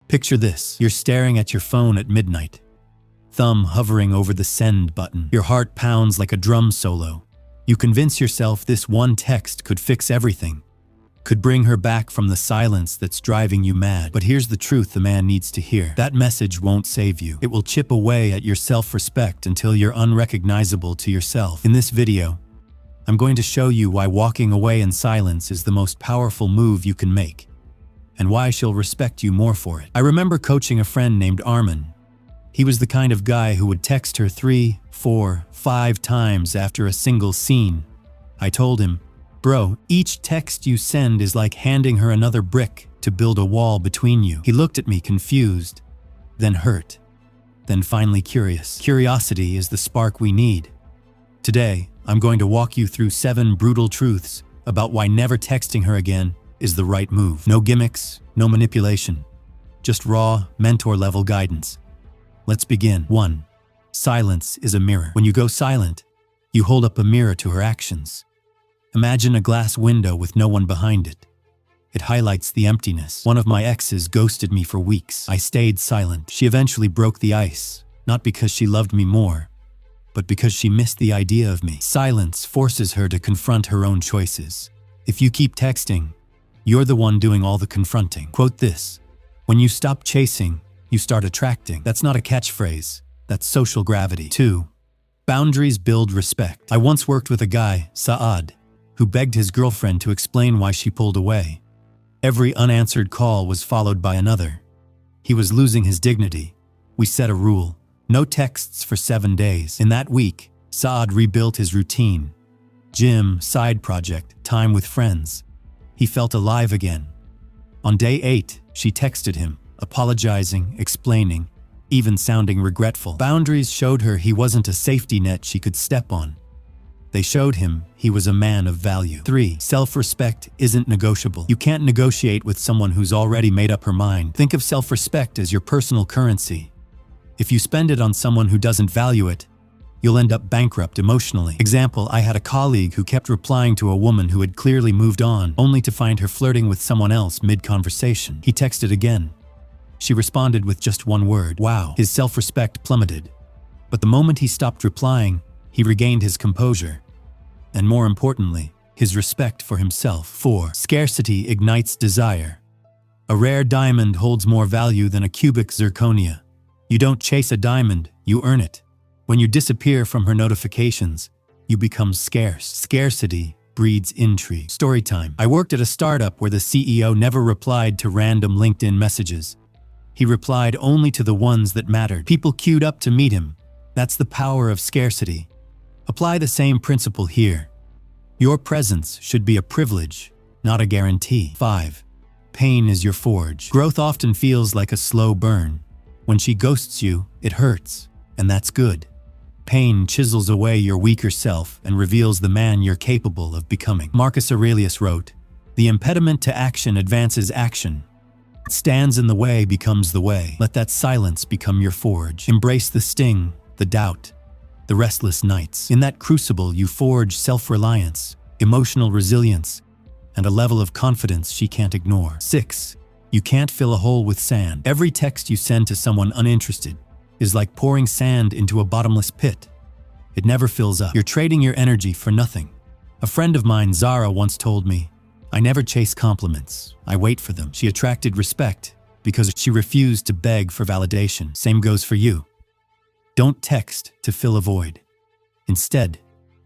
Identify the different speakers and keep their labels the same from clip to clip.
Speaker 1: Picture this. You're staring at your phone at midnight, thumb hovering over the send button. Your heart pounds like a drum solo. You convince yourself this one text could fix everything, could bring her back from the silence that's driving you mad. But here's the truth the man needs to hear. That message won't save you. It will chip away at your self-respect until you're unrecognizable to yourself. In this video, I'm going to show you why walking away in silence is the most powerful move you can make, and why she'll respect you more for it. I remember coaching a friend named Arman. He was the kind of guy who would text her 3, 4, 5 times after a single scene. I told him, "Bro, each text you send is like handing her another brick to build a wall between you." He looked at me confused, then hurt, then finally curious. Curiosity is the spark we need. Today, I'm going to walk you through 7 brutal truths about why never texting her again is the right move. No gimmicks, no manipulation, just raw, mentor-level guidance. Let's begin. 1. Silence is a mirror. When you go silent, you hold up a mirror to her actions. Imagine a glass window with no one behind it. It highlights the emptiness. One of my exes ghosted me for weeks. I stayed silent. She eventually broke the ice, not because she loved me more, but because she missed the idea of me. Silence forces her to confront her own choices. If you keep texting, you're the one doing all the confronting. Quote this: "When you stop chasing, you start attracting." That's not a catchphrase. That's social gravity. 2. Boundaries build respect. I once worked with a guy, Saad, who begged his girlfriend to explain why she pulled away. Every unanswered call was followed by another. He was losing his dignity. We set a rule: no texts for 7 days. In that week, Saad rebuilt his routine. Gym, side project, time with friends. He felt alive again. On day 8, she texted him, apologizing, explaining, even sounding regretful. Boundaries showed her he wasn't a safety net she could step on. They showed him he was a man of value. 3. Self-respect isn't negotiable. You can't negotiate with someone who's already made up her mind. Think of self-respect as your personal currency. If you spend it on someone who doesn't value it, you'll end up bankrupt emotionally. Example, I had a colleague who kept replying to a woman who had clearly moved on, only to find her flirting with someone else mid-conversation. He texted again. She responded with just one word: "Wow." His self-respect plummeted. But the moment he stopped replying, he regained his composure, and more importantly, his respect for himself. 4. Scarcity ignites desire. A rare diamond holds more value than a cubic zirconia. You don't chase a diamond, you earn it. When you disappear from her notifications, you become scarce. Scarcity breeds intrigue. Story time. I worked at a startup where the CEO never replied to random LinkedIn messages. He replied only to the ones that mattered. People queued up to meet him. That's the power of scarcity. Apply the same principle here. Your presence should be a privilege, not a guarantee. 5. Pain is your forge. Growth often feels like a slow burn. When she ghosts you, it hurts, and that's good. Pain chisels away your weaker self and reveals the man you're capable of becoming. Marcus Aurelius wrote, "The impediment to action advances action. What stands in the way becomes the way." Let that silence become your forge. Embrace the sting, the doubt, the restless nights. In that crucible, you forge self-reliance, emotional resilience, and a level of confidence she can't ignore. 6. You can't fill a hole with sand. Every text you send to someone uninterested is like pouring sand into a bottomless pit. It never fills up. You're trading your energy for nothing. A friend of mine, Zara, once told me, "I never chase compliments, I wait for them." She attracted respect because she refused to beg for validation. Same goes for you. Don't text to fill a void. Instead,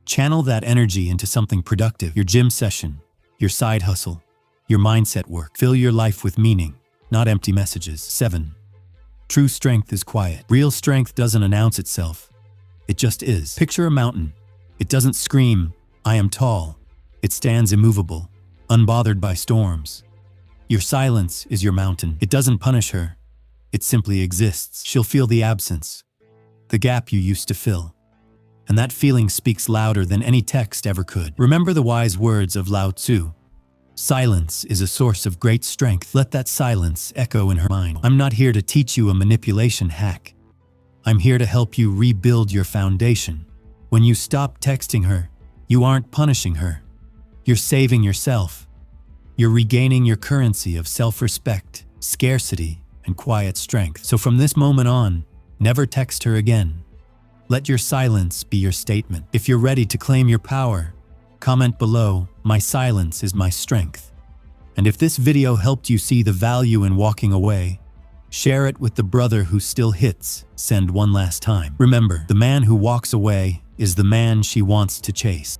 Speaker 1: channel that energy into something productive. Your gym session, your side hustle, your mindset work. Fill your life with meaning, not empty messages. 7. True strength is quiet. Real strength doesn't announce itself. It just is. Picture a mountain. It doesn't scream, "I am tall." It stands immovable, unbothered by storms. Your silence is your mountain. It doesn't punish her. It simply exists. She'll feel the absence, the gap you used to fill. And that feeling speaks louder than any text ever could. Remember the wise words of Lao Tzu. Silence is a source of great strength. Let that silence echo in her mind. I'm not here to teach you a manipulation hack. I'm here to help you rebuild your foundation. When you stop texting her, you aren't punishing her. You're saving yourself. You're regaining your currency of self-respect, scarcity, and quiet strength. So from this moment on, never text her again. Let your silence be your statement. If you're ready to claim your power, comment below, "My silence is my strength." And if this video helped you see the value in walking away, share it with the brother who still hits send one last time. Remember, the man who walks away is the man she wants to chase.